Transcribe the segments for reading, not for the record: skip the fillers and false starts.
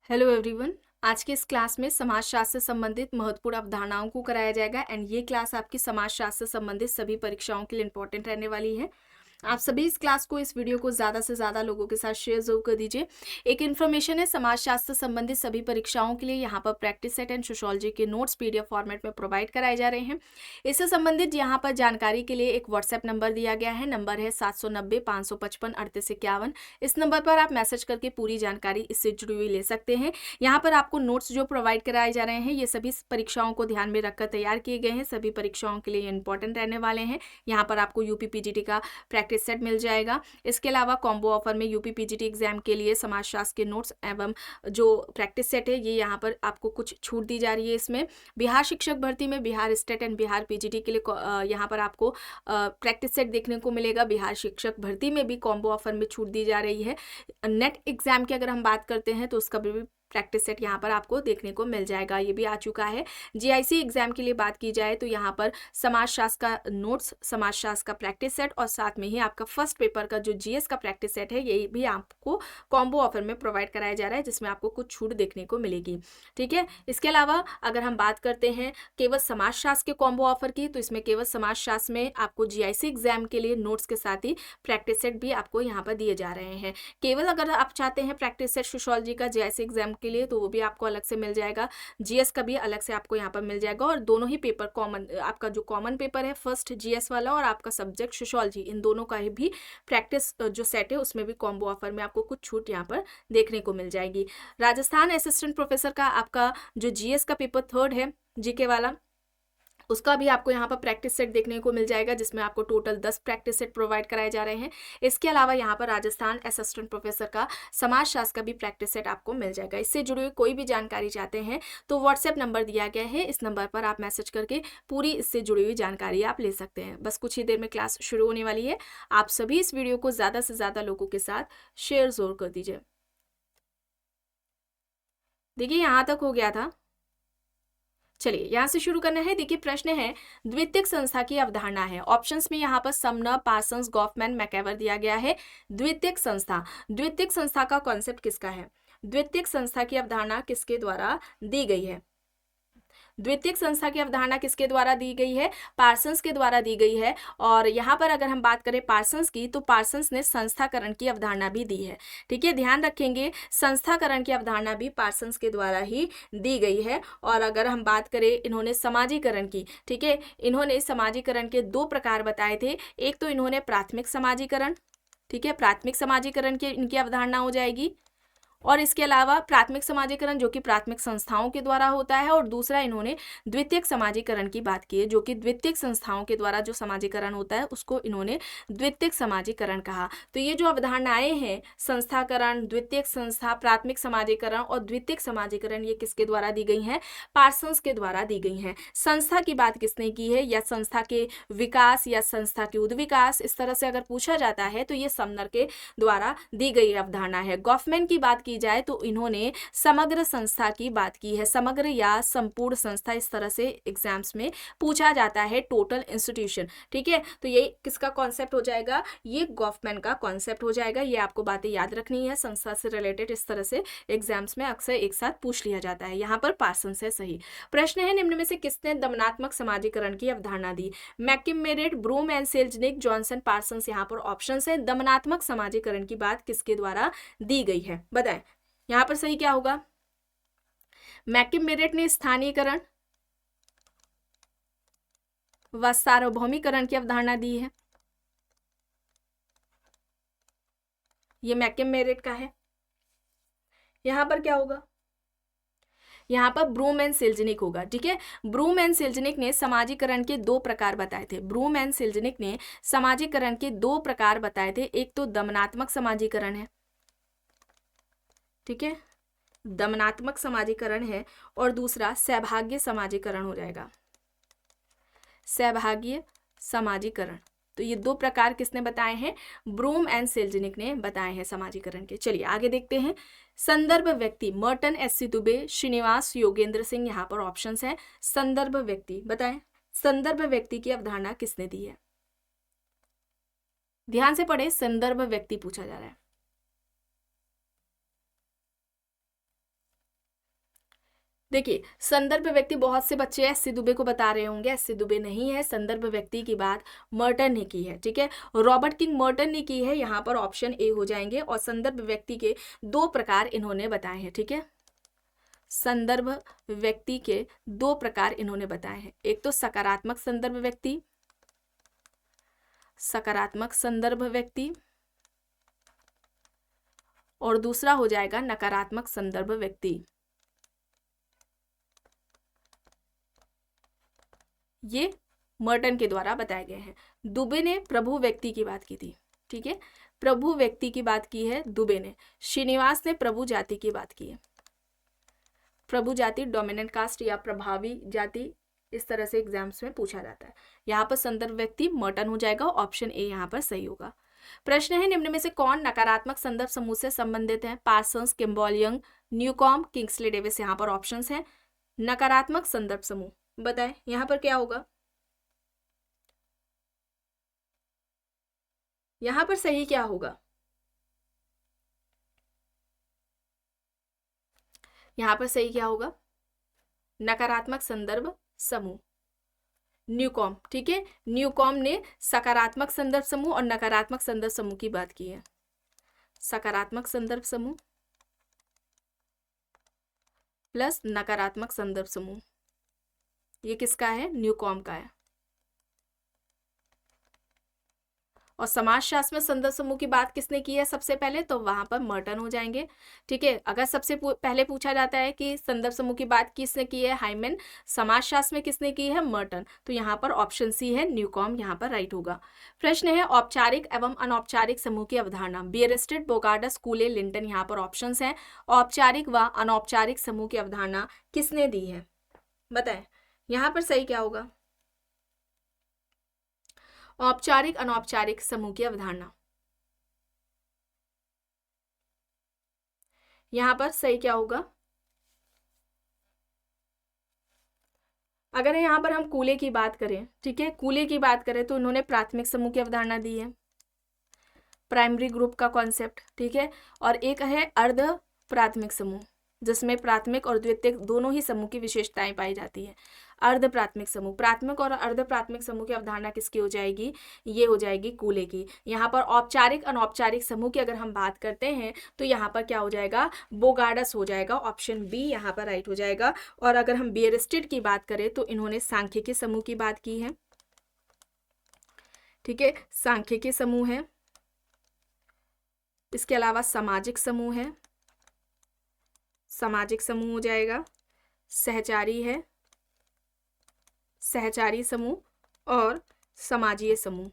Hello everyone. आज के इस क्लास में समाजशास्त्र से संबंधित महत्वपूर्ण अवधारणाओं को कराया जाएगा एंड ये क्लास आपकी समाजशास्त्र से संबंधित सभी परीक्षाओं के लिए इंपॉर्टेंट रहने वाली है। आप सभी इस क्लास को, इस वीडियो को ज़्यादा से ज़्यादा लोगों के साथ शेयर जरूर कर दीजिए। एक इन्फॉर्मेशन है, समाजशास्त्र से संबंधित सभी परीक्षाओं के लिए यहाँ पर प्रैक्टिस सेट एंड सोशियोलॉजी के नोट्स पीडीएफ फॉर्मेट में प्रोवाइड कराए जा रहे हैं। इससे संबंधित यहाँ पर जानकारी के लिए एक व्हाट्सएप नंबर दिया गया है। नंबर है 790-555-3851। इस नंबर पर आप मैसेज करके पूरी जानकारी इससे जुड़ी हुई ले सकते हैं। यहाँ पर आपको नोट्स जो प्रोवाइड कराए जा रहे हैं ये सभी परीक्षाओं को ध्यान में रखकर तैयार किए गए हैं। सभी परीक्षाओं के लिए इंपॉर्टेंट रहने वाले हैं। यहाँ पर आपको यूपी पीजीटी का प्रैक्टिस सेट मिल जाएगा। इसके अलावा कॉम्बो ऑफर में यूपी पीजीटी एग्जाम के लिए समाजशास्त्र के नोट्स एवं जो प्रैक्टिस सेट है ये यहाँ पर आपको कुछ छूट दी जा रही है। इसमें बिहार शिक्षक भर्ती में Bihar state and Bihar PGT के लिए यहाँ पर आपको प्रैक्टिस सेट देखने को मिलेगा। बिहार शिक्षक भर्ती में भी कॉम्बो ऑफर में छूट दी जा रही है। नेट एग्जाम की अगर हम बात करते हैं तो उसका भी प्रैक्टिस सेट यहाँ पर आपको देखने को मिल जाएगा, ये भी आ चुका है। जीआईसी एग्जाम के लिए बात की जाए तो यहाँ पर समाजशास्त्र का नोट्स, समाजशास्त्र का प्रैक्टिस सेट और साथ में ही आपका फर्स्ट पेपर का जो जीएस का प्रैक्टिस सेट है ये भी आपको कॉम्बो ऑफर में प्रोवाइड कराया जा रहा है, जिसमें आपको कुछ छूट देखने को मिलेगी। ठीक है। इसके अलावा अगर हम बात करते हैं केवल समाजशास्त्र के कॉम्बो ऑफर की, तो इसमें केवल समाजशास्त्र में आपको जीआईसी एग्जाम के लिए नोट्स के साथ ही प्रैक्टिस सेट भी आपको यहाँ पर दिए जा रहे हैं। केवल अगर आप चाहते हैं प्रैक्टिस सेट सोशियोलॉजी का जीआईसी एग्जाम के लिए तो वो भी आपको अलग से मिल जाएगा। जीएस का भी अलग से आपको यहाँ पर मिल जाएगा और दोनों ही पेपर कॉमन, आपका जो कॉमन पेपर है फर्स्ट जीएस वाला और आपका सब्जेक्ट सोशियोलॉजी, इन दोनों का भी प्रैक्टिस जो सेट है उसमें भी कॉम्बो ऑफर में आपको कुछ छूट यहाँ पर देखने को मिल जाएगी। राजस्थान असिस्टेंट प्रोफेसर का आपका जो जीएस का पेपर थर्ड है जीके वाला, उसका भी आपको यहाँ पर प्रैक्टिस सेट देखने को मिल जाएगा, जिसमें आपको टोटल 10 प्रैक्टिस सेट प्रोवाइड कराए जा रहे हैं। इसके अलावा यहाँ पर राजस्थान असिस्टेंट प्रोफेसर का समाजशास्त्र का भी प्रैक्टिस सेट आपको मिल जाएगा। इससे जुड़ी हुई कोई भी जानकारी चाहते हैं तो व्हाट्सएप नंबर दिया गया है, इस नंबर पर आप मैसेज करके पूरी इससे जुड़ी हुई जानकारी आप ले सकते हैं। बस कुछ ही देर में क्लास शुरू होने वाली है। आप सभी इस वीडियो को ज़्यादा से ज़्यादा लोगों के साथ शेयर जरूर कर दीजिए। देखिए यहाँ तक हो गया था। चलिए यहाँ से शुरू करना है। देखिए प्रश्न है, द्वितीयक संस्था की अवधारणा है। ऑप्शंस में यहाँ पर समनर, पार्सन्स, गॉफमैन, मैकएवर दिया गया है। द्वितीयक संस्था, द्वितीयक संस्था का कॉन्सेप्ट किसका है? द्वितीयक संस्था की अवधारणा किसके द्वारा दी गई है? द्वितीयक संस्था की अवधारणा किसके द्वारा दी गई है? पार्सन्स के द्वारा दी गई है। और यहाँ पर अगर हम बात करें पार्सन्स की, तो पार्सन्स ने संस्थाकरण की अवधारणा भी दी है। ठीक है, ध्यान रखेंगे, संस्थाकरण की अवधारणा भी पार्सन्स के द्वारा ही दी गई है। और अगर हम बात करें इन्होंने समाजीकरण की, ठीक है, इन्होंने समाजीकरण के दो प्रकार बताए थे। एक तो इन्होंने प्राथमिक समाजीकरण, ठीक है, प्राथमिक समाजीकरण की इनकी अवधारणा हो जाएगी। और इसके अलावा प्राथमिक समाजीकरण जो कि प्राथमिक संस्थाओं के द्वारा होता है, और दूसरा इन्होंने द्वितीयक समाजीकरण की बात की है, जो कि द्वितीयक संस्थाओं के द्वारा जो समाजीकरण होता है उसको इन्होंने द्वितीयक समाजीकरण कहा। तो ये जो अवधारणाएं हैं, संस्थाकरण, द्वितीयक संस्था, प्राथमिक समाजीकरण और द्वितीयक समाजीकरण, ये किसके द्वारा दी गई हैं? पार्सन्स के द्वारा दी गई हैं। संस्था की बात किसने की है, या संस्था के विकास या संस्था के उद्विकास, इस तरह से अगर पूछा जाता है तो ये समनर के द्वारा दी गई अवधारणा है। गॉफमैन की बात की जाए तो इन्होंने समग्र संस्था की बात की है। समग्र या संपूर्ण संस्था, इस तरह से एग्जाम्स में पूछा जाता है, टोटल इंस्टीट्यूशन। ठीक है, तो ये किसका कॉन्सेप्ट हो जाएगा? ये गॉफमैन का कॉन्सेप्ट हो जाएगा। ये आपको बातें याद रखनी है, संस्था से रिलेटेड इस तरह से एग्जाम्स में अक्सर एक साथ पूछ लिया जाता है। यहाँ पर पार्सन्स है सही। प्रश्न है, निम्न में से किसने दमनात्मक समाजीकरण की अवधारणा दी? McKim Marriott, Broom and Selznick, Johnson, Parsons यहाँ पर ऑप्शन है। दमनात्मक समाजीकरण की बात किसके द्वारा दी गई है, बताएं। यहां पर सही क्या होगा? मैकिम मेरिट ने स्थानीयकरण व सार्वभौमिकरण की अवधारणा दी है। ये मैकिम मेरिट का है। यहां पर क्या होगा? यहाँ पर ब्रूम एंड सेल्जनिक होगा। ठीक है, ब्रूम एंड सेल्जनिक ने समाजीकरण के दो प्रकार बताए थे। ब्रूम एंड सेल्जनिक ने समाजीकरण के दो प्रकार बताए थे। एक तो दमनात्मक समाजीकरण है, ठीक है, दमनात्मक समाजीकरण है, और दूसरा सहभाग्य समाजीकरण हो जाएगा, सहभाग्य समाजीकरण। तो ये दो प्रकार किसने बताए हैं? ब्रूम एंड सेल्जनिक ने बताए हैं समाजीकरण के। चलिए आगे देखते हैं। संदर्भ व्यक्ति, मर्टन, एस.सी. दुबे, श्रीनिवास, योगेंद्र सिंह, यहाँ पर ऑप्शंस हैं। संदर्भ व्यक्ति बताएं, संदर्भ व्यक्ति की अवधारणा किसने दी है? ध्यान से पढ़े, संदर्भ व्यक्ति पूछा जा रहा है। देखिए संदर्भ व्यक्ति, बहुत से बच्चे एस सी दुबे को बता रहे होंगे, एस सी दुबे नहीं है। संदर्भ व्यक्ति की बात मर्टन ने की है, ठीक है, रॉबर्ट किंग मर्टन ने की है। यहाँ पर ऑप्शन ए हो जाएंगे। और संदर्भ व्यक्ति के दो प्रकार इन्होंने बताए हैं, ठीक है, संदर्भ व्यक्ति के दो प्रकार इन्होंने बताए हैं। एक तो सकारात्मक संदर्भ व्यक्ति, सकारात्मक संदर्भ व्यक्ति, और दूसरा हो जाएगा नकारात्मक संदर्भ व्यक्ति। ये मर्टन के द्वारा बताए गए हैं। दुबे ने प्रभु व्यक्ति की बात की थी, ठीक है, प्रभु व्यक्ति की बात की है दुबे ने। श्रीनिवास ने प्रभु जाति की बात की है। प्रभु जाति डोमिनेंट कास्ट या प्रभावी जाति, इस तरह से एग्जाम्स में पूछा जाता है। यहाँ पर संदर्भ व्यक्ति मर्टन हो जाएगा। ऑप्शन ए यहाँ पर सही होगा। प्रश्न है, निम्न में से कौन नकारात्मक संदर्भ समूह से संबंधित है? Parsons, Kimball Young, Newcomb, Kingsley Davis. यहाँ पर ऑप्शंस हैं। नकारात्मक संदर्भ समूह बताएं यहाँ पर क्या होगा? यहाँ पर सही क्या होगा? यहाँ पर सही क्या होगा? नकारात्मक संदर्भ समूह, न्यूकॉम, ठीक है। न्यूकॉम ने सकारात्मक संदर्भ समूह और नकारात्मक संदर्भ समूह की बात की है। सकारात्मक संदर्भ समूह प्लस नकारात्मक संदर्भ समूह, ये किसका है? न्यूकॉम का है। और समाजशास्त्र में संदर्भ समूह की बात किसने की है सबसे पहले? तो वहां पर मर्टन हो जाएंगे, ठीक है। अगर सबसे पहले पूछा जाता है कि संदर्भ समूह की बात किसने की है? हाइमन। समाजशास्त्र में किसने की है? मर्टन। तो यहाँ पर ऑप्शन सी है, न्यूकॉम, यहाँ पर राइट होगा। प्रश्न है, औपचारिक एवं अनौपचारिक समूह की अवधारणा। Bierstedt, Bogardus, कूले, Linton. यहाँ पर ऑप्शन है। औपचारिक व अनौपचारिक समूह की अवधारणा किसने दी है? बताएं यहाँ पर सही क्या होगा? औपचारिक अनौपचारिक समूह की अवधारणा, यहां पर सही क्या होगा? अगर यहां पर हम कूले की बात करें, ठीक है, कूले की बात करें तो उन्होंने प्राथमिक समूह की अवधारणा दी है, प्राइमरी ग्रुप का कॉन्सेप्ट, ठीक है। और एक है अर्ध प्राथमिक समूह, जिसमें प्राथमिक और द्वितीयक दोनों ही समूह की विशेषताएं पाई जाती है। अर्ध प्राथमिक समूह, प्राथमिक और अर्ध प्राथमिक समूह की अवधारणा किसकी हो जाएगी? ये हो जाएगी कूले की। यहाँ पर औपचारिक अनौपचारिक समूह की अगर हम बात करते हैं तो यहाँ पर क्या हो जाएगा? बोगार्डस हो जाएगा। ऑप्शन बी यहाँ पर राइट हो जाएगा। और अगर हम बियरस्टेड की बात करें तो इन्होंने सांख्यिकी समूह की बात की है, ठीक है, सांख्यिकी समूह है। इसके अलावा सामाजिक समूह है, सामाजिक समूह हो जाएगा। सहचारी है, सहचारी समूह, और समाजीय समूह,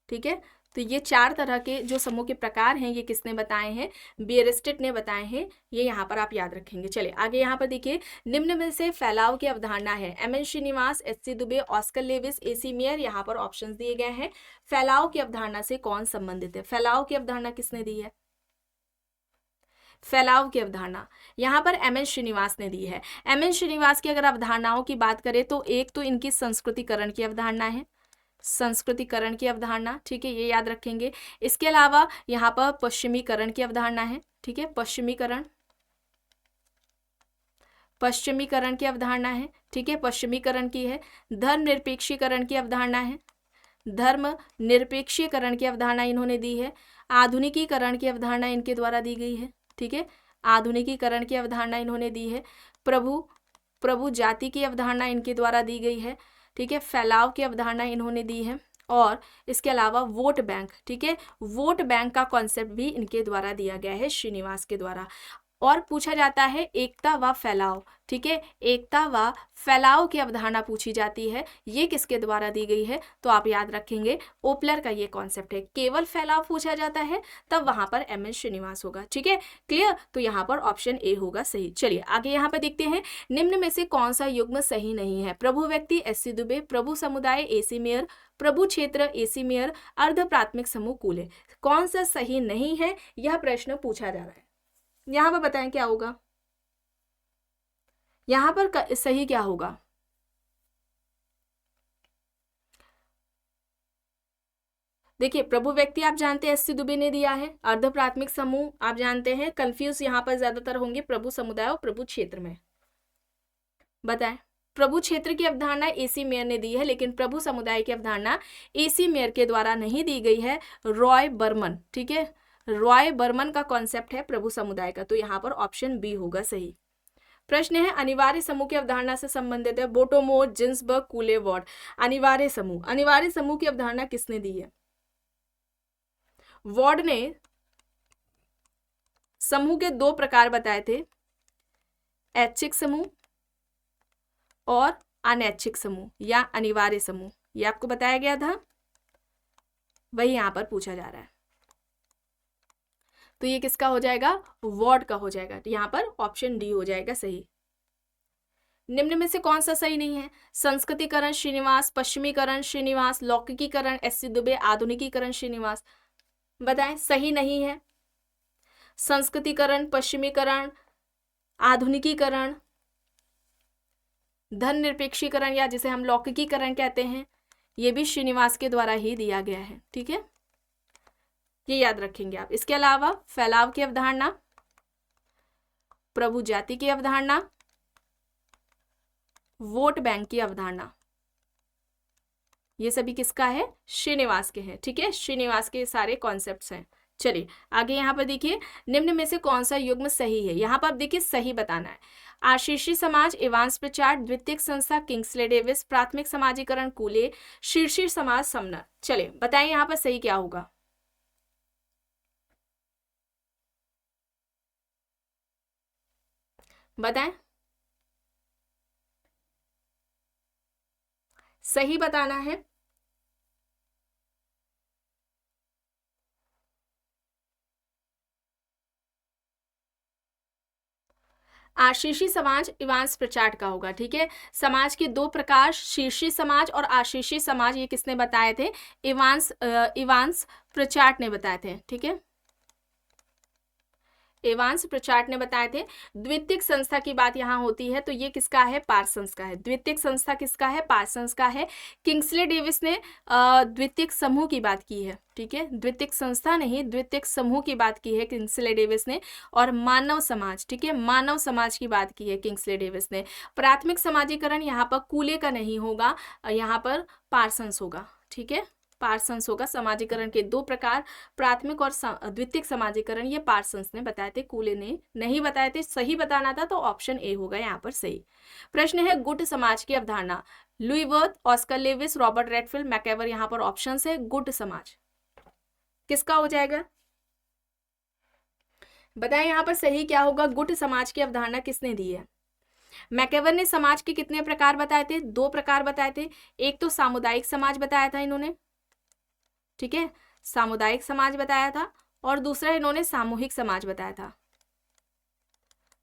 ठीक है। तो ये चार तरह के जो समूह के प्रकार हैं ये किसने बताए हैं? बियरस्टेड ने बताए हैं। ये यहाँ पर आप याद रखेंगे। चलिए आगे यहाँ पर देखिए, निम्न में से फैलाव की अवधारणा है। M N Srinivas, S C Dube, Oscar Lewis, A C Mayer. यहाँ पर ऑप्शंस दिए गए हैं। फैलाव की अवधारणा से कौन संबंधित है? फैलाव की अवधारणा किसने दी है? फैलाव की अवधारणा यहाँ पर एम एन श्रीनिवास ने दी है। एम एन श्रीनिवास की अगर अवधारणाओं की बात करें तो एक तो इनकी संस्कृतिकरण की अवधारणा है, संस्कृतिकरण की अवधारणा, ठीक है, ये याद रखेंगे। इसके अलावा यहाँ पर पश्चिमीकरण की अवधारणा है, ठीक है, पश्चिमीकरण, पश्चिमीकरण की अवधारणा है, ठीक है, पश्चिमीकरण की है। धर्म निरपेक्षीकरण की अवधारणा है, धर्म निरपेक्षीकरण की अवधारणा इन्होंने दी है। आधुनिकीकरण की अवधारणा इनके द्वारा दी गई है, ठीक है, आधुनिकीकरण की अवधारणा इन्होंने दी है। प्रभु जाति की अवधारणा इनके द्वारा दी गई है, ठीक है। फैलाव की अवधारणा इन्होंने दी है। और इसके अलावा वोट बैंक, ठीक है, वोट बैंक का कॉन्सेप्ट भी इनके द्वारा दिया गया है, श्रीनिवास के द्वारा। और पूछा जाता है एकता व फैलाव, ठीक है, एकता व फैलाव की अवधारणा पूछी जाती है, ये किसके द्वारा दी गई है? तो आप याद रखेंगे ओपलर का ये कॉन्सेप्ट है। केवल फैलाव पूछा जाता है तब वहां पर एम एन श्रीनिवास होगा, ठीक है, क्लियर। तो यहाँ पर ऑप्शन ए होगा सही। चलिए आगे यहाँ पर देखते हैं, निम्न में से कौन सा युग्म सही नहीं है? प्रभु व्यक्ति, एस सी दुबे, प्रभु समुदाय, ए सी मेयर, प्रभु क्षेत्र, ए सी मेयर, अर्ध प्राथमिक समूह, कूले। कौन सा सही नहीं है यह प्रश्न पूछा जा रहा है। यहां पर बताएं क्या होगा? यहां पर सही क्या होगा? देखिए प्रभु व्यक्ति आप जानते हैं एस सी दुबे ने दिया है। अर्ध प्राथमिक समूह आप जानते हैं, कंफ्यूज यहां पर ज्यादातर होंगे प्रभु समुदाय और प्रभु क्षेत्र में, बताएं। प्रभु क्षेत्र की अवधारणा एसी मेयर ने दी है, लेकिन प्रभु समुदाय की अवधारणा एसी मेयर के द्वारा नहीं दी गई है, रॉय बर्मन। ठीक है, रॉय बर्मन का कॉन्सेप्ट है प्रभु समुदाय का, तो यहाँ पर ऑप्शन बी होगा सही। प्रश्न है अनिवार्य समूह की अवधारणा से संबंधित है, बोटोमोर, जिन्सबर्ग, कूले, वॉर्ड। अनिवार्य समूह की अवधारणा किसने दी है? वॉर्ड ने समूह के दो प्रकार बताए थे, ऐच्छिक समूह और अनैच्छिक समूह या अनिवार्य समूह। ये आपको बताया गया था, वही यहां पर पूछा जा रहा है। तो ये किसका हो जाएगा? वॉर्ड का हो जाएगा। तो यहां पर ऑप्शन डी हो जाएगा सही। निम्न में से कौन सा सही नहीं है? संस्कृतिकरण श्रीनिवास, पश्चिमीकरण श्रीनिवास, लौकिकीकरण एस.सी. दुबे, आधुनिकीकरण श्रीनिवास। बताएं, सही नहीं है। संस्कृतिकरण, पश्चिमीकरण, आधुनिकीकरण, धन निरपेक्षीकरण या जिसे हम लौकिकीकरण कहते हैं, ये भी श्रीनिवास के द्वारा ही दिया गया है। ठीक है, ये याद रखेंगे आप। इसके अलावा फैलाव की अवधारणा, प्रभु जाति की अवधारणा, वोट बैंक की अवधारणा, ये सभी किसका है? श्रीनिवास के हैं। ठीक है, श्रीनिवास के सारे कॉन्सेप्ट्स हैं। चलिए आगे यहाँ पर देखिए, निम्न में से कौन सा युग्म सही है? यहाँ पर देखिए सही बताना है। आशीषी समाज, इवांस प्रचार, द्वितीयक संस्था किंग्सले डेविस, प्राथमिक समाजीकरण कूले, शीर्षी समाज समनर। चलिए बताएं यहाँ पर सही क्या होगा? बताएं, सही बताना है। आशीषी समाज इवांस प्रचार का होगा। ठीक है, समाज के दो प्रकार, शीर्षी समाज और आशीषी समाज, ये किसने बताए थे? इवांस प्रचार ने बताए थे। ठीक है, इवांस प्रचार ने बताए थे। द्वितीयक संस्था की बात यहाँ होती है, तो ये किसका है? पार्सन्स का है। द्वितीयक संस्था किसका है? पार्सन्स का है। किंग्सले डेविस ने द्वितीयक समूह की बात की है। ठीक है, द्वितीयक संस्था नहीं, द्वितीयक समूह की बात की है किंग्सले डेविस ने। और मानव समाज, ठीक है, मानव समाज की बात की है किंग्सले डेविस ने। प्राथमिक समाजीकरण यहाँ पर कूले का नहीं होगा, यहाँ पर पार्सन्स होगा। ठीक है, पार्सन्स होगा। समाजीकरण के दो प्रकार, प्राथमिक और द्वितीयक समाजीकरण, ये पार्सन्स ने बताए थे, कूले ने नहीं बताए थे। सही बताना था तो ऑप्शन ए होगा यहाँ पर सही। प्रश्न है गुट समाज की अवधारणा, Louis Wirth, Oscar Lewis, Robert Redfield, MacIver. यहाँ पर ऑप्शन है गुट समाज, किसका हो जाएगा? बताएं यहाँ पर सही क्या होगा? गुट समाज की अवधारणा किसने दी है? मैकेवर ने समाज के कितने प्रकार बताए थे? दो प्रकार बताए थे। एक तो सामुदायिक समाज बताया था इन्होंने, ठीक है, सामुदायिक समाज बताया था, और दूसरा इन्होंने सामूहिक समाज बताया था,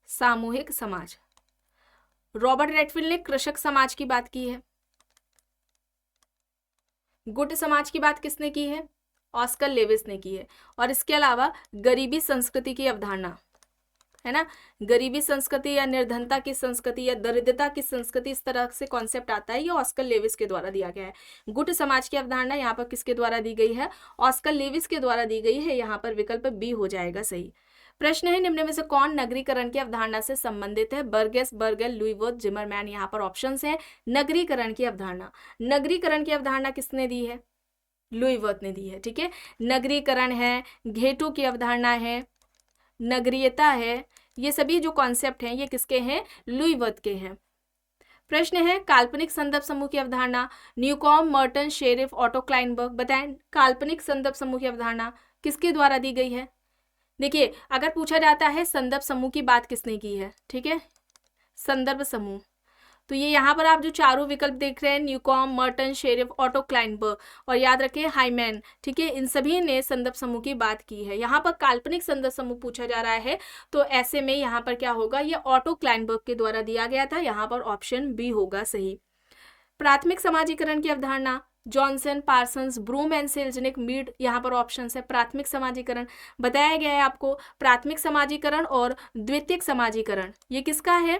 सामूहिक समाज। रॉबर्ट रेडफील्ड ने कृषक समाज की बात की है। गुट समाज की बात किसने की है? ऑस्कर लेविस ने की है। और इसके अलावा गरीबी संस्कृति की अवधारणा है ना, गरीबी संस्कृति या निर्धनता की संस्कृति या दरिद्रता की संस्कृति, इस तरह से कॉन्सेप्ट आता है, ये ऑस्कर लेविस के द्वारा दिया गया है। गुट समाज की अवधारणा यहाँ पर किसके द्वारा दी गई है? ऑस्कर लेविस के द्वारा दी गई है। यहाँ पर विकल्प बी हो जाएगा सही। प्रश्न है निम्न में से कौन नगरीकरण की अवधारणा से संबंधित है? Burgess, Bergel, Louis Wirth, Zimmerman. यहाँ पर ऑप्शन है नगरीकरण की अवधारणा। नगरीकरण की अवधारणा किसने दी है? लुई वर्थ ने दी है। ठीक है, नगरीकरण है, घेटू की अवधारणा है, नगरीयता है, ये सभी जो कॉन्सेप्ट हैं ये किसके हैं? लुई वर्थ के हैं। प्रश्न है काल्पनिक संदर्भ समूह की अवधारणा, न्यूकॉम, मर्टन, शेरिफ, ऑटो क्लाइनबर्ग। बताएं काल्पनिक संदर्भ समूह की अवधारणा किसके द्वारा दी गई है? देखिए अगर पूछा जाता है संदर्भ समूह की बात किसने की है, ठीक है, संदर्भ समूह, तो ये यहाँ पर आप जो चारों विकल्प देख रहे हैं, न्यूकॉम, मर्टन, शेरिफ, ऑटो क्लाइनबर्ग, और याद रखें हाइमैन, ठीक है, इन सभी ने संदर्भ समूह की बात की है। यहाँ पर काल्पनिक संदर्भ समूह पूछा जा रहा है, तो ऐसे में यहाँ पर क्या होगा? ये ऑटो क्लाइनबर्ग के द्वारा दिया गया था। यहाँ पर ऑप्शन बी होगा सही। प्राथमिक समाजीकरण की अवधारणा, Johnson, Parsons, Broom and Selznick, Mead. यहाँ पर ऑप्शन है प्राथमिक समाजीकरण। बताया गया है आपको प्राथमिक समाजीकरण और द्वितीयक समाजीकरण ये किसका है?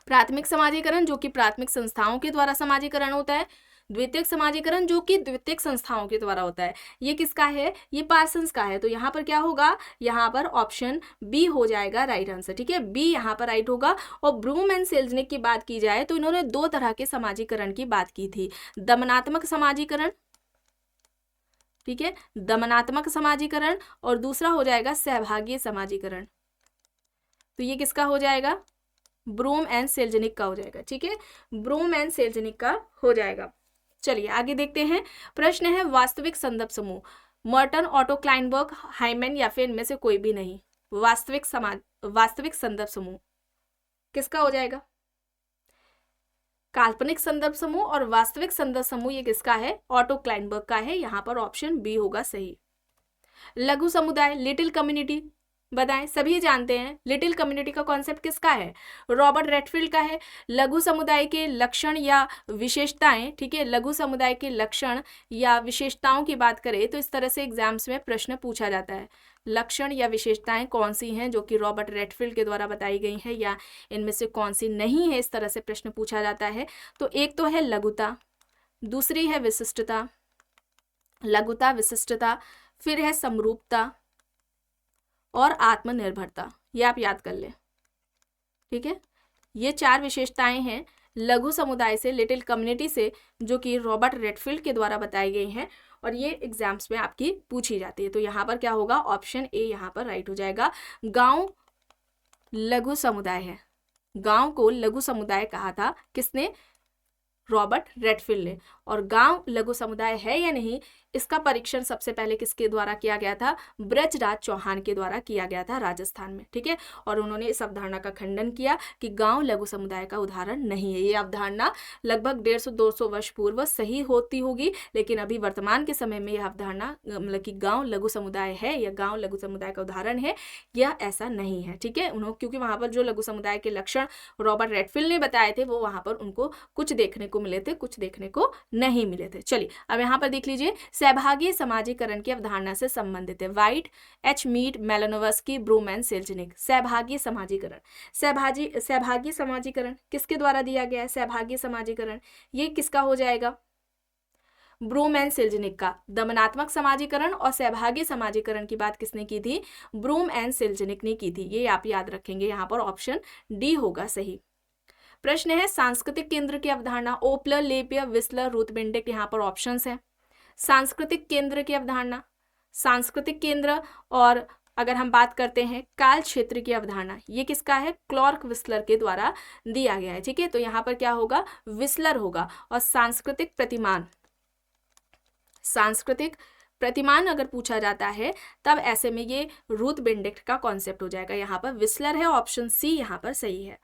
प्राथमिक समाजीकरण जो कि प्राथमिक संस्थाओं के द्वारा समाजीकरण होता है। द्वितीयक समाजीकरण जो कि द्वितीयक संस्थाओं के द्वारा होता है, ये किसका है, ये पार्सन्स का है। तो यहाँ पर क्या होगा, यहाँ पर ऑप्शन बी हो जाएगा राइट आंसर। ठीक है, बी यहाँ पर राइट होगा। और ब्रूम एंड सेल्जनिक की बात की जाए तो इन्होंने दो तरह के समाजीकरण की बात की थी, दमनात्मक समाजीकरण, ठीक है, दमनात्मक समाजीकरण, और दूसरा हो जाएगा सहभागीय समाजीकरण। तो ये किसका हो जाएगा, ब्रूम एंड सेल्जनिक का हो जाएगा। ठीक है, ब्रूम एंड सेल्जनिक का हो जाएगा। चलिए आगे देखते हैं। प्रश्न है वास्तविक संदर्भ समूह, मर्टन, ऑटो क्लाइनबर्ग, हाइमन या फिर इनमें से कोई भी नहीं। वास्तविक संदर्भ समूह किसका हो जाएगा, काल्पनिक संदर्भ समूह और वास्तविक संदर्भ समूह ये किसका है, ऑटो क्लाइनबर्ग का है। यहाँ पर ऑप्शन बी होगा सही। लघु समुदाय, लिटिल कम्युनिटी, बताएं, सभी जानते हैं लिटिल कम्युनिटी का कॉन्सेप्ट किसका है, रॉबर्ट रेडफील्ड का है। लघु समुदाय के लक्षण या विशेषताएं, ठीक है, लघु समुदाय के लक्षण या विशेषताओं की बात करें तो इस तरह से एग्जाम्स में प्रश्न पूछा जाता है, लक्षण या विशेषताएं कौन सी हैं जो कि रॉबर्ट रेडफील्ड के द्वारा बताई गई हैं या इनमें से कौन सी नहीं है, इस तरह से प्रश्न पूछा जाता है। तो एक तो है लघुता, दूसरी है विशिष्टता, लघुता, विशिष्टता, फिर है समरूपता और आत्मनिर्भरता। ये आप याद कर लें। ठीक है, ये 4 विशेषताएं हैं लघु समुदाय से, लिटिल कम्युनिटी से, जो कि रॉबर्ट रेडफील्ड के द्वारा बताई गई हैं और ये एग्जाम्स में आपकी पूछी जाती है। तो यहाँ पर क्या होगा, ऑप्शन ए यहाँ पर राइट हो जाएगा। गांव लघु समुदाय है, गांव को लघु समुदाय कहा था किसने, रॉबर्ट रेडफील्ड ने। और गांव लघु समुदाय है या नहीं, इसका परीक्षण सबसे पहले किसके द्वारा किया गया था, ब्रजराज चौहान के द्वारा किया गया था राजस्थान में। ठीक है, और उन्होंने इस अवधारणा का खंडन किया कि गांव लघु समुदाय का उदाहरण नहीं है। ये अवधारणा लगभग 150-200 वर्ष पूर्व सही होती होगी, लेकिन अभी वर्तमान के समय में यह अवधारणा मतलब कि गाँव लघु समुदाय है या गाँव लघु समुदाय का उदाहरण है, यह ऐसा नहीं है। ठीक है, उन्होंने क्योंकि वहां पर जो लघु समुदाय के लक्षण रॉबर्ट रेडफील्ड ने बताए थे वो वहां पर उनको कुछ देखने को मिले थे, कुछ देखने को नहीं मिले थे। चलिए अब यहाँ पर देख लीजिए, सहभागी समाजीकरण की अवधारणा से संबंधित है, White, H Mead, Malinowski, Broom and Selznick. सहभागी समाजीकरण, सहभागी समाजीकरण किसके द्वारा दिया गया है, सहभागी समाजीकरण ये किसका हो जाएगा, ब्रूम एंड सेल्जनिक का। दमनात्मक समाजीकरण और सहभागी समाजीकरण की बात किसने की थी, ब्रूम एंड सेल्जनिक ने की थी। ये आप याद रखेंगे, यहाँ पर ऑप्शन डी होगा सही। प्रश्न है सांस्कृतिक केंद्र की अवधारणा, ओपलर, लेपियर, विस्लर, रूथ बेंडिक्ट, यहाँ पर ऑप्शंस हैं। सांस्कृतिक केंद्र की अवधारणा, सांस्कृतिक केंद्र, और अगर हम बात करते हैं काल क्षेत्र की अवधारणा, ये किसका है, क्लॉर्क विस्लर के द्वारा दिया गया है। ठीक है, तो यहाँ पर क्या होगा, विस्लर होगा। और सांस्कृतिक प्रतिमान, सांस्कृतिक प्रतिमान अगर पूछा जाता है तब ऐसे में ये रूथ बेंडिक्ट का कॉन्सेप्ट हो जाएगा। यहाँ पर विस्लर है, ऑप्शन सी यहाँ पर सही है।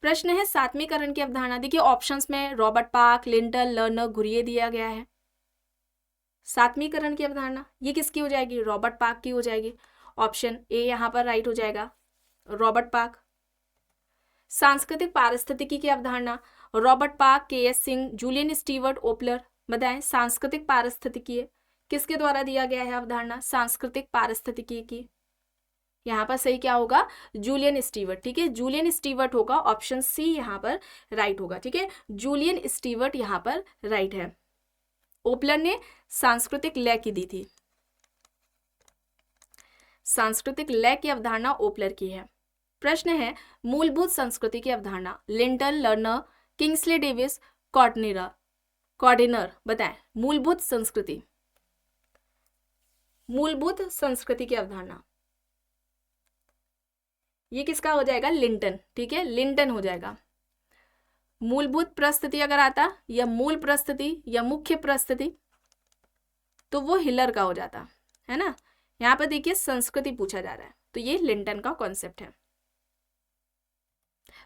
प्रश्न है सात्मीकरण की अवधारणा। देखिए ऑप्शंस में Robert park, Linton, learner, Ghurye दिया गया है। सात्मीकरण की अवधारणा ये किसकी हो जाएगी, रॉबर्ट पार्क की हो जाएगी। ऑप्शन ए यहाँ पर राइट हो जाएगा, रॉबर्ट पार्क। सांस्कृतिक पारिस्थितिकी की अवधारणा, Robert Park, K S. Singh, Julian Steward, Opler. बताएं सांस्कृतिक पारिस्थितिकी किसके द्वारा दिया गया है अवधारणा, सांस्कृतिक पारिस्थितिकी की। यहाँ पर सही क्या होगा, जूलियन स्टीवर्ट। ठीक है, जूलियन स्टीवर्ट होगा, ऑप्शन सी यहाँ पर राइट होगा। ठीक है, जूलियन स्टीवर्ट यहाँ पर राइट है। ओपलर ने सांस्कृतिक लय की दी थी, सांस्कृतिक लय की अवधारणा ओपलर की है। प्रश्न है मूलभूत संस्कृति की अवधारणा, लिंटन, लर्नर, किंग्सले डेविस, कॉर्डिनर। बताएं मूलभूत संस्कृति, मूलभूत संस्कृति की अवधारणा ये किसका हो जाएगा, लिंटन। ठीक है, लिंटन हो जाएगा। मूलभूत परिस्थिति अगर आता या मूल परिस्थिति या मुख्य परिस्थिति तो वो हिलर का हो जाता है ना। यहाँ पर देखिए संस्कृति पूछा जा रहा है तो ये लिंटन का कॉन्सेप्ट है।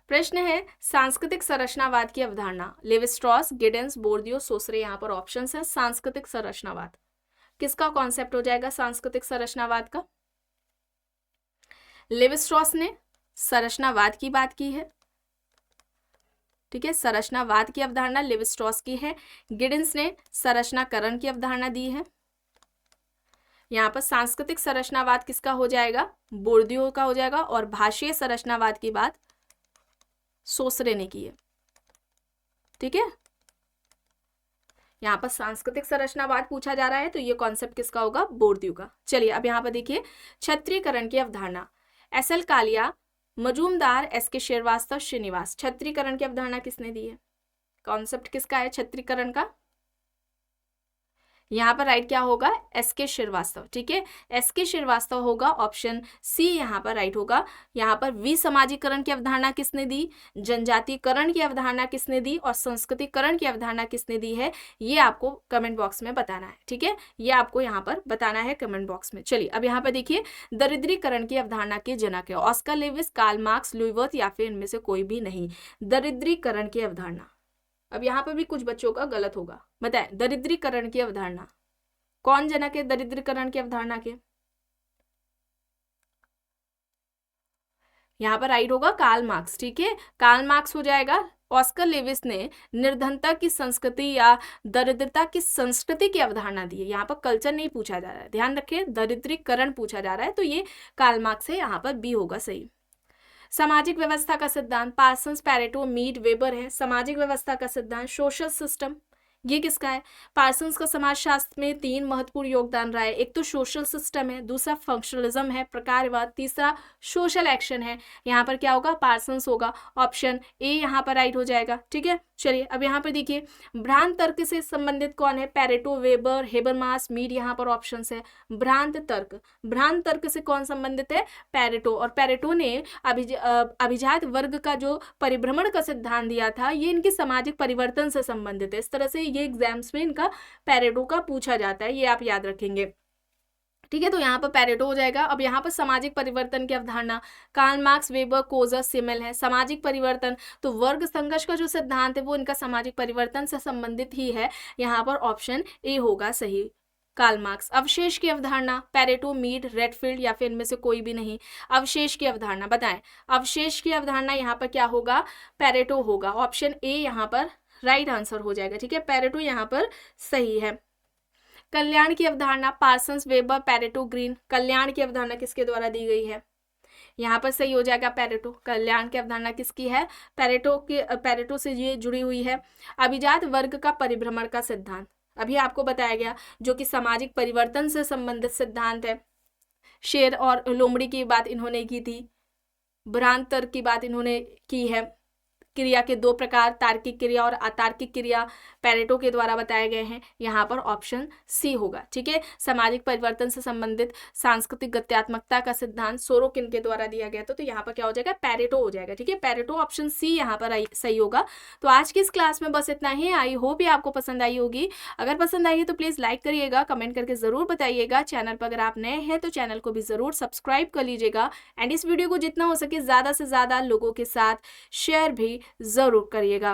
प्रश्न है सांस्कृतिक संरचनावाद की अवधारणा, लेवी-स्ट्रॉस, गिडेंस, बोर्दियो, सोसरे। यहाँ पर ऑप्शंस है। सांस्कृतिक संरचनावाद किसका कॉन्सेप्ट हो जाएगा, सांस्कृतिक संरचनावाद का। लेवी-स्ट्रॉस ने संरचनावाद की बात की है। ठीक है, संरचनावाद की अवधारणा लेवी-स्ट्रॉस की है। गिडेंस ने संरचनाकरण की अवधारणा दी है। यहाँ पर सांस्कृतिक संरचनावाद किसका हो जाएगा, बोर्दियो का हो जाएगा। और भाषीय संरचनावाद की बात सोसरे ने की है। ठीक है, यहाँ पर सांस्कृतिक संरचनावाद पूछा जा रहा है, तो ये कॉन्सेप्ट किसका होगा, बोरद्यू का। चलिए अब यहाँ पर देखिए क्षत्रियकरण की अवधारणा, एस.एल. कालिया, मजूमदार, एस.के. श्रीवास्तव, श्रीनिवास। क्षत्रियकरण की अवधारणा किसने दी है, कॉन्सेप्ट किसका है क्षत्रियकरण का, यहाँ पर राइट क्या होगा, एस.के. श्रीवास्तव। ठीक है, एस.के. श्रीवास्तव होगा, ऑप्शन सी यहाँ पर राइट होगा। यहाँ पर विसमाजीकरण की अवधारणा किसने दी, जनजातीकरण की अवधारणा किसने दी और संस्कृतिकरण की अवधारणा किसने दी है, ये आपको कमेंट बॉक्स में बताना है। ठीक है, ये आपको यहाँ पर बताना है कमेंट बॉक्स में। चलिए अब यहाँ पर देखिए दरिद्रीकरण की अवधारणा के जनक है Oscar Lewis, Karl Marx, Louis Wirth या फिर इनमें से कोई भी नहीं। दरिद्रीकरण की अवधारणा, अब यहाँ पर भी कुछ बच्चों का गलत होगा, बताएं दरिद्रीकरण की अवधारणा कौन जनक है, दरिद्रीकरण की अवधारणा के, यहाँ पर राइट होगा कार्ल मार्क्स। ठीक है, कार्ल मार्क्स हो जाएगा। ऑस्कर लेविस ने निर्धनता की संस्कृति या दरिद्रता की संस्कृति की अवधारणा दी है, यहाँ पर कल्चर नहीं पूछा जा रहा है, ध्यान रखें दरिद्रीकरण पूछा जा रहा है, तो ये कार्ल मार्क्स है, यहाँ पर बी होगा सही। सामाजिक व्यवस्था का सिद्धांत, पार्सन्स, पैरेटो, मीड, वेबर है। सामाजिक व्यवस्था का सिद्धांत, सोशल सिस्टम, ये किसका है, पार्सन्स का समाजशास्त्र में 3 महत्वपूर्ण योगदान रहा है, एक तो सोशल सिस्टम है, दूसरा फंक्शनलिज्म है, प्रकारवाद, तीसरा सोशल एक्शन है। यहाँ पर क्या होगा, पार्सन्स होगा, ऑप्शन ए यहाँ पर राइट हो जाएगा। ठीक है, चलिए अब यहाँ पर देखिए भ्रांत तर्क से संबंधित कौन है, पैरेटो, वेबर, हेबरमास, मीड, यहाँ पर ऑप्शन है। भ्रांत तर्क, भ्रांत तर्क से कौन संबंधित है, पैरेटो, और पैरेटो ने अभिजात वर्ग का जो परिभ्रमण का सिद्धांत दिया था, ये इनकी सामाजिक परिवर्तन से संबंधित है। इस तरह से ये एग्जाम्स में इनका पैरेटो का पूछा जाता है, ये आप याद रखेंगे। ठीक है, तो यहाँ पर पैरेटो हो जाएगा। अब यहाँ पर सामाजिक परिवर्तन की अवधारणा, Karl Marx, Weber, Coser, Simmel है। सामाजिक परिवर्तन, तो वर्ग संघर्ष का जो सिद्धांत है वो इनका सामाजिक परिवर्तन से संबंधित ही है, यहाँ पर ऑप्शन ए होगा सही, कार्ल मार्क्स। अवशेष की अवधारणा, पैरेटो, मीड, रेडफील्ड या फिर इनमें से कोई भी नहीं। अवशेष की अवधारणा बताएं, अवशेष की अवधारणा यहाँ पर क्या होगा, पैरेटो होगा, ऑप्शन ए यहाँ पर राइट आंसर हो जाएगा। ठीक है, पैरेटो यहाँ पर सही है। कल्याण की अवधारणा, पार्सन्स, वेबर, पैरेटो, ग्रीन। कल्याण की अवधारणा किसके द्वारा दी गई है, यहाँ पर सही हो जाएगा पैरेटो। कल्याण की अवधारणा किसकी है, पैरेटो से ये जुड़ी हुई है। अभिजात वर्ग का परिभ्रमण का सिद्धांत, अभी आपको बताया गया, जो कि सामाजिक परिवर्तन से संबंधित सिद्धांत है। शेर और लोमड़ी की बात इन्होंने की थी, भ्रांत तर्क की बात इन्होंने की है। क्रिया के 2 प्रकार, तार्किक क्रिया और अतार्किक क्रिया, पैरेटो के द्वारा बताए गए हैं, यहाँ पर ऑप्शन सी होगा। ठीक है, सामाजिक परिवर्तन से संबंधित सांस्कृतिक गत्यात्मकता का सिद्धांत सोरोकिन के द्वारा दिया गया था, तो यहाँ पर क्या हो जाएगा, पैरेटो हो जाएगा। ठीक है, पैरेटो ऑप्शन सी यहाँ पर सही होगा। तो आज की इस क्लास में बस इतना ही। आई होप ये आपको पसंद आई होगी। अगर पसंद आई है तो प्लीज़ लाइक करिएगा, कमेंट करके ज़रूर बताइएगा। चैनल पर अगर आप नए हैं तो चैनल को भी ज़रूर सब्सक्राइब कर लीजिएगा, एंड इस वीडियो को जितना हो सके ज़्यादा से ज़्यादा लोगों के साथ शेयर भी ज़रूर करिएगा।